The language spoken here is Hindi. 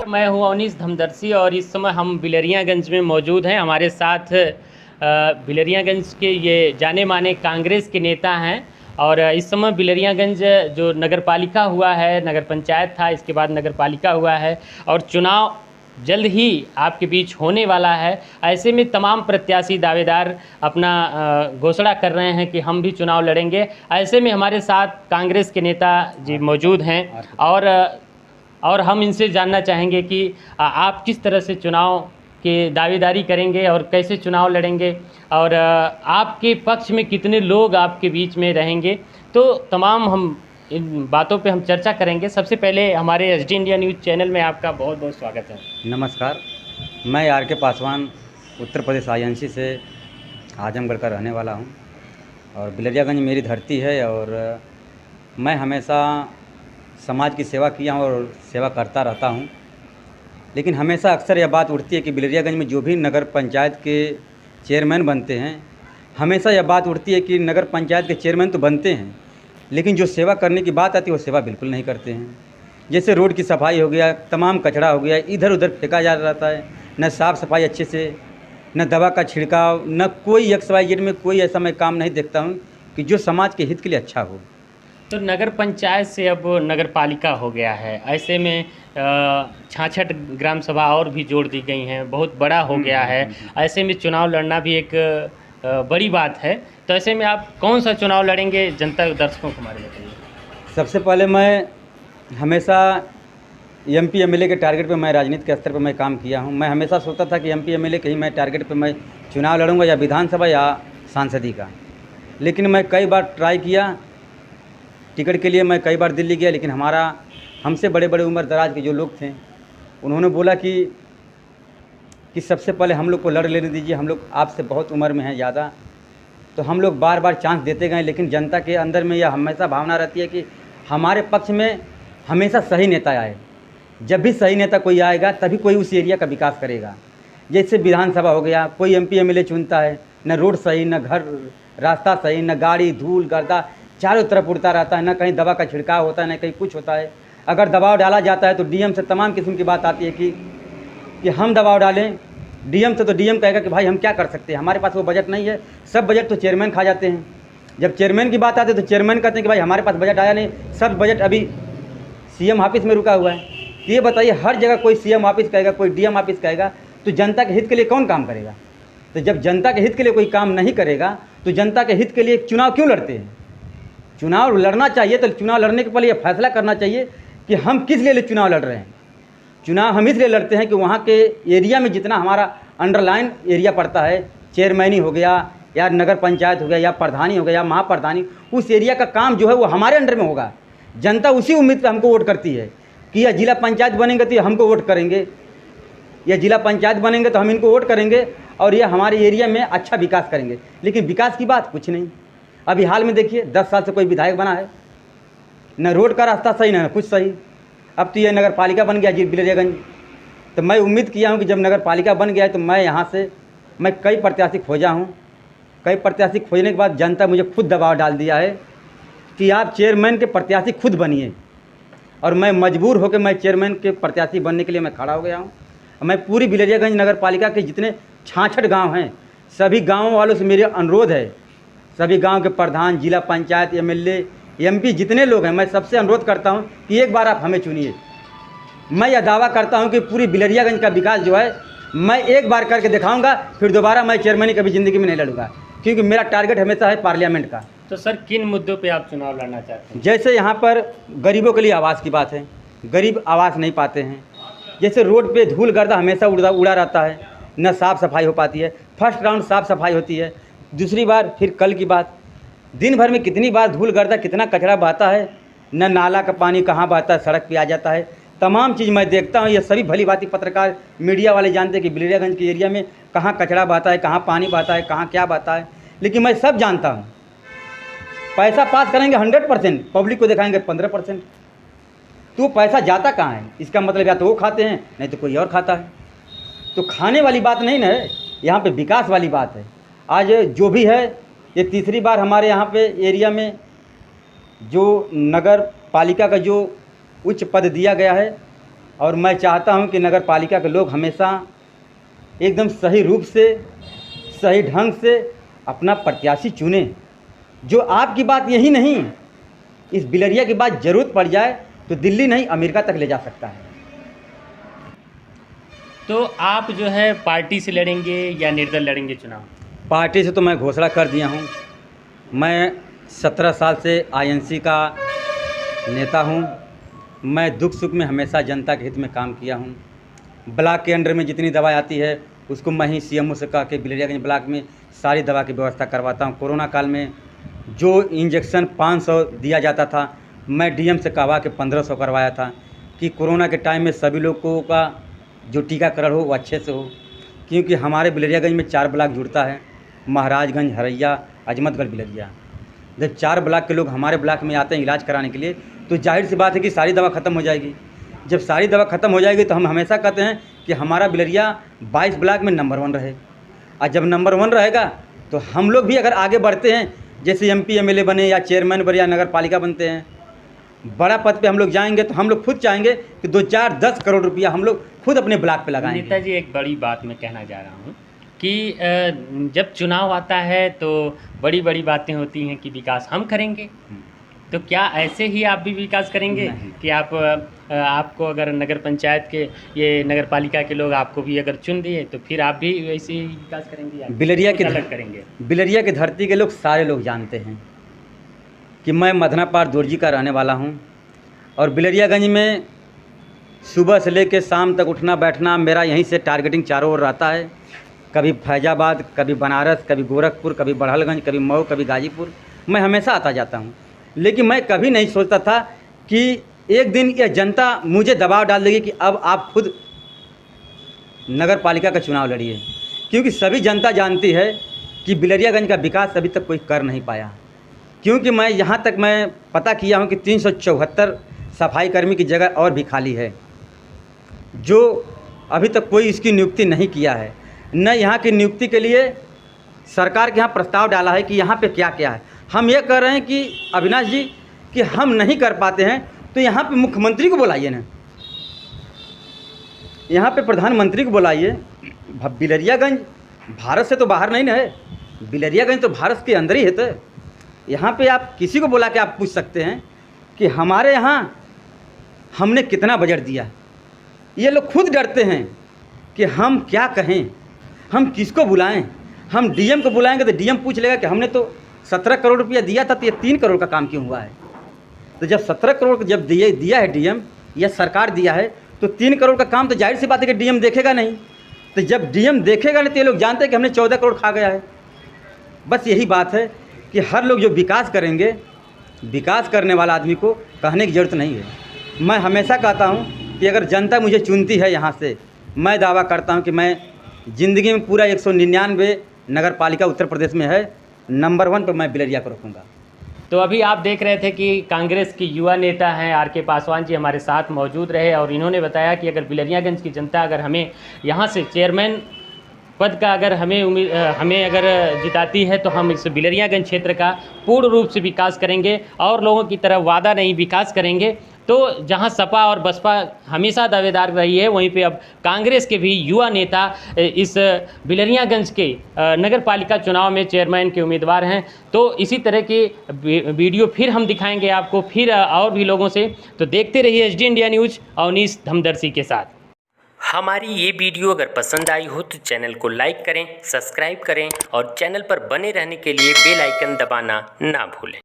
मैं हूँ अवनीश धमदर्शी और इस समय हम बिलरियागंज में मौजूद हैं। हमारे साथ बिलरियागंज के ये जाने माने कांग्रेस के नेता हैं और इस समय बिलरियागंज जो नगर पालिका हुआ है, नगर पंचायत था, इसके बाद नगर पालिका हुआ है और चुनाव जल्द ही आपके बीच होने वाला है। ऐसे में तमाम प्रत्याशी दावेदार अपना घोषणा कर रहे हैं कि हम भी चुनाव लड़ेंगे। ऐसे में हमारे साथ कांग्रेस के नेता जी मौजूद हैं और हम इनसे जानना चाहेंगे कि आप किस तरह से चुनाव के दावेदारी करेंगे और कैसे चुनाव लड़ेंगे और आपके पक्ष में कितने लोग आपके बीच में रहेंगे। तो तमाम हम इन बातों पे हम चर्चा करेंगे। सबसे पहले हमारे एसडी इंडिया न्यूज़ चैनल में आपका बहुत बहुत स्वागत है। नमस्कार, मैं आर के पासवान उत्तर प्रदेश आईएनसी से आजमगढ़ का रहने वाला हूं और बिलरियागंज मेरी धरती है और मैं हमेशा समाज की सेवा किया हूं और सेवा करता रहता हूं। लेकिन हमेशा अक्सर यह बात उठती है कि बिलरियागंज में जो भी नगर पंचायत के चेयरमैन बनते हैं, हमेशा यह बात उठती है कि नगर पंचायत के चेयरमैन तो बनते हैं लेकिन जो सेवा करने की बात आती है वो सेवा बिल्कुल नहीं करते हैं। जैसे रोड की सफाई हो गया, तमाम कचरा हो गया, इधर उधर फेंका जा रहता है, न साफ़ सफाई अच्छे से, न दवा का छिड़काव, न कोई XYZ में कोई ऐसा मैं काम नहीं देखता हूँ कि जो समाज के हित के लिए अच्छा हो। तो नगर पंचायत से अब नगर पालिका हो गया है, ऐसे में 66 ग्राम सभा और भी जोड़ दी गई हैं, बहुत बड़ा हो गया है। ऐसे में चुनाव लड़ना भी एक बड़ी बात है। तो ऐसे में आप कौन सा चुनाव लड़ेंगे, जनता दर्शकों को हमारे बताइए। सबसे पहले मैं हमेशा MP MLA के टारगेट पे मैं राजनीति के स्तर पर मैं काम किया हूँ। मैं हमेशा सोचता था कि MP MLA के ही मैं टारगेट पे मैं चुनाव लड़ूंगा, या विधानसभा या सांसदी का। लेकिन मैं कई बार ट्राई किया टिकट के लिए, मैं कई बार दिल्ली गया, लेकिन हमसे बड़े बड़े उम्र दराज के जो लोग थे उन्होंने बोला कि सबसे पहले हम लोग को लड़ लेने दीजिए, हम लोग आपसे बहुत उम्र में हैं ज़्यादा। तो हम लोग बार बार चांस देते गए, लेकिन जनता के अंदर में यह हमेशा भावना रहती है कि हमारे पक्ष में हमेशा सही नेता आए। जब भी सही नेता कोई आएगा तभी कोई उस एरिया का विकास करेगा। जैसे विधानसभा हो गया, कोई MP MLA चुनता है, न रोड सही, न घर रास्ता सही, न गाड़ी धूल गर्दा चारों तरफ उड़ता रहता है, न कहीं दवा का छिड़काव होता है, न कहीं कुछ होता है। अगर दबाव डाला जाता है तो DM से तमाम किस्म की बात आती है कि हम दबाव डालें DM से, तो DM कहेगा कि भाई हम क्या कर सकते हैं, हमारे पास वो बजट नहीं है। सब बजट तो चेयरमैन खा जाते हैं। जब चेयरमैन की बात आती है तो चेयरमैन कहते हैं कि भाई हमारे पास बजट आया नहीं, सब बजट अभी CM ऑफिस में रुका हुआ है। ये बताइए, हर जगह कोई CM ऑफिस कहेगा, कोई DM ऑफिस कहेगा, तो जनता के हित के लिए कौन काम करेगा? तो जब जनता के हित के लिए कोई काम नहीं करेगा तो जनता के हित के लिए चुनाव क्यों लड़ते हैं? चुनाव लड़ना चाहिए तो चुनाव लड़ने के पहले ये फैसला करना चाहिए कि हम किस लिए चुनाव लड़ रहे हैं। चुनाव हम इसलिए लड़ते हैं कि वहाँ के एरिया में जितना हमारा अंडरलाइन एरिया पड़ता है, चेयरमैनी हो गया या नगर पंचायत हो गया या प्रधानी हो गया या महाप्रधानी, उस एरिया का काम जो है वो हमारे अंडर में होगा। जनता उसी उम्मीद पे हमको वोट करती है कि यह जिला पंचायत बनेंगे तो ये हमको वोट करेंगे, या जिला पंचायत बनेंगे तो हम इनको वोट करेंगे और ये हमारे एरिया में अच्छा विकास करेंगे। लेकिन विकास की बात कुछ नहीं। अभी हाल में देखिए 10 साल से कोई विधायक बना है, न रोड का रास्ता सही, न कुछ सही। अब तो ये नगर पालिका बन गया जी बिलरियागंज। तो मैं उम्मीद किया हूँ कि जब नगर पालिका बन गया है तो मैं यहाँ से कई प्रत्याशी खोजा हूँ। कई प्रत्याशी खोजने के बाद जनता मुझे खुद दबाव डाल दिया है कि आप चेयरमैन के प्रत्याशी खुद बनिए, और मैं मजबूर होकर मैं चेयरमैन के प्रत्याशी बनने के लिए मैं खड़ा हो गया हूँ। मैं पूरी बिलरियागंज नगर पालिका के जितने 66 गाँव हैं, सभी गाँवों वालों से मेरे अनुरोध है, सभी गांव के प्रधान, जिला पंचायत, MLA, MP जितने लोग हैं, मैं सबसे अनुरोध करता हूं कि एक बार आप हमें चुनिए। मैं यह दावा करता हूं कि पूरी बिलरियागंज का विकास जो है मैं एक बार करके दिखाऊंगा, फिर दोबारा मैं चेयरमैनी कभी ज़िंदगी में नहीं लड़ूंगा, क्योंकि मेरा टारगेट हमेशा है पार्लियामेंट का। तो सर किन मुद्दों पे आप चुनाव लड़ना चाहते हैं? जैसे यहाँ पर गरीबों के लिए आवास की बात है, गरीब आवास नहीं पाते हैं। जैसे रोड पर धूल गर्दा हमेशा उड़ा रहता है, न साफ़ सफाई हो पाती है। फर्स्ट राउंड साफ़ सफाई होती है, दूसरी बार फिर कल की बात, दिन भर में कितनी बार धूल गर्दा कितना कचरा बहता है, न नाला का पानी कहाँ बहता है, सड़क पे आ जाता है। तमाम चीज़ मैं देखता हूँ। ये सभी भली भांति पत्रकार, मीडिया वाले जानते हैं कि बिलरियागंज के एरिया में कहाँ कचरा बहता है, कहाँ पानी बहता है, कहाँ क्या बहता है। लेकिन मैं सब जानता हूँ। पैसा पास करेंगे 100%, पब्लिक को दिखाएंगे 15%, तो पैसा जाता कहाँ है? इसका मतलब या तो वो खाते हैं, नहीं तो कोई और खाता है। तो खाने वाली बात नहीं ना, यहाँ पर विकास वाली बात है। आज जो भी है, ये तीसरी बार हमारे यहाँ पे एरिया में जो नगर पालिका का जो उच्च पद दिया गया है, और मैं चाहता हूं कि नगर पालिका के लोग हमेशा एकदम सही रूप से, सही ढंग से अपना प्रत्याशी चुने, जो आपकी बात यही नहीं, इस बिलरिया की बात ज़रूरत पड़ जाए तो दिल्ली नहीं अमेरिका तक ले जा सकता है। तो आप जो है पार्टी से लड़ेंगे या निर्दल लड़ेंगे चुनाव? पार्टी से तो मैं घोषणा कर दिया हूं। मैं 17 साल से आईएनसी का नेता हूं। मैं दुख सुख में हमेशा जनता के हित में काम किया हूं। ब्लॉक के अंडर में जितनी दवा आती है उसको मैं ही सीएमओ से कह के बिलरियागंज ब्लॉक में सारी दवा की व्यवस्था करवाता हूं। कोरोना काल में जो इंजेक्शन 500 दिया जाता था, मैं डीएम से कहवा के 1500 करवाया था कि कोरोना के टाइम में सभी लोगों का जो टीकाकरण हो वो अच्छे से हो। क्योंकि हमारे बिलरियागंज में 4 ब्लॉक जुड़ता है, महाराजगंज, हरैया, अजमतगढ़, बिलरिया। जब 4 ब्लॉक के लोग हमारे ब्लॉक में आते हैं इलाज कराने के लिए, तो जाहिर सी बात है कि सारी दवा ख़त्म हो जाएगी। जब सारी दवा ख़त्म हो जाएगी तो हम हमेशा कहते हैं कि हमारा बिलरिया 22 ब्लॉक में नंबर 1 रहे। और जब नंबर 1 रहेगा तो हम लोग भी अगर आगे बढ़ते हैं, जैसे एमपी एमएलए बने या चेयरमैन बने या नगर पालिका बनते हैं, बड़ा पद पे हम लोग जाएंगे तो हम लोग खुद चाहेंगे कि 2, 4, 10 करोड़ रुपया हम लोग खुद अपने ब्लॉक पे लगाएंगे। नेताजी, एक बड़ी बात मैं कहना जा रहा हूँ कि जब चुनाव आता है तो बड़ी बड़ी बातें होती हैं कि विकास हम करेंगे, तो क्या ऐसे ही आप भी विकास करेंगे कि आपको अगर नगर पंचायत के ये नगर पालिका के लोग आपको भी अगर चुन दिए तो फिर आप भी वैसे ही विकास करेंगे? बिलरिया के अलग करेंगे? बिलरिया की धरती के लोग सारे लोग जानते हैं कि मैं मधनापार दोरजी का रहने वाला हूं, और बिलरियागंज में सुबह से लेकर शाम तक उठना बैठना मेरा यहीं से टारगेटिंग चारों ओर रहता है। कभी फैजाबाद, कभी बनारस, कभी गोरखपुर, कभी बड़हलगंज, कभी मऊ, कभी गाजीपुर, मैं हमेशा आता जाता हूं। लेकिन मैं कभी नहीं सोचता था कि एक दिन यह जनता मुझे दबाव डाल देगी कि अब आप खुद नगर पालिका का चुनाव लड़िए। क्योंकि सभी जनता जानती है कि बिलरियागंज का विकास अभी तक कोई कर नहीं पाया। क्योंकि मैं यहाँ तक मैं पता किया हूँ कि 374 सफाई कर्मी की जगह और भी खाली है, जो अभी तक कोई इसकी नियुक्ति नहीं किया है। न यहाँ की नियुक्ति के लिए सरकार के यहाँ प्रस्ताव डाला है कि यहाँ पे क्या क्या है। हम ये कह रहे हैं कि अविनाश जी कि हम नहीं कर पाते हैं तो यहाँ पे मुख्यमंत्री को बुलाइए ना, यहाँ पे प्रधानमंत्री को बुलाइए। बिलरियागंज भारत से तो बाहर नहीं ना है, बिलरियागंज तो भारत के अंदर ही है। तो यहाँ पे आप किसी को बुला के आप पूछ सकते हैं कि हमारे यहाँ हमने कितना बजट दिया। ये लोग खुद डरते हैं कि हम क्या कहें, हम किसको बुलाएं। हम डीएम को बुलाएंगे तो डीएम पूछ लेगा कि हमने तो 17 करोड़ रुपया दिया था तो ये 3 करोड़ का काम क्यों हुआ है। तो जब 17 करोड़ जब दिया है डीएम या सरकार दिया है तो 3 करोड़ का काम तो जाहिर सी बात है कि डीएम देखेगा नहीं। तो जब डीएम देखेगा नहीं तो ये लोग जानते हैं कि हमने 14 करोड़ खा गया है। बस यही बात है कि हर लोग जो विकास करेंगे, विकास करने वाला आदमी को कहने की ज़रूरत नहीं है। मैं हमेशा कहता हूँ कि अगर जनता मुझे चुनती है यहाँ से, मैं दावा करता हूँ कि मैं ज़िंदगी में पूरा 199 नगर पालिका उत्तर प्रदेश में है, नंबर 1 पर मैं बिलरिया को रखूँगा। तो अभी आप देख रहे थे कि कांग्रेस की युवा नेता हैं आर.के. पासवान जी हमारे साथ मौजूद रहे, और इन्होंने बताया कि अगर बिलरियागंज की जनता अगर हमें यहाँ से चेयरमैन पद का अगर हमें अगर जिताती है तो हम इस बिलरियागंज क्षेत्र का पूर्ण रूप से विकास करेंगे और लोगों की तरह वादा नहीं विकास करेंगे। तो जहां सपा और बसपा हमेशा दावेदार रही है, वहीं पे अब कांग्रेस के भी युवा नेता इस बिलरियागंज के नगर पालिका चुनाव में चेयरमैन के उम्मीदवार हैं। तो इसी तरह के वीडियो फिर हम दिखाएंगे आपको, फिर और भी लोगों से। तो देखते रहिए एचडी इंडिया न्यूज़ अवनीश धमदर्शी के साथ। हमारी ये वीडियो अगर पसंद आई हो तो चैनल को लाइक करें, सब्सक्राइब करें और चैनल पर बने रहने के लिए बेल आइकन दबाना ना भूलें।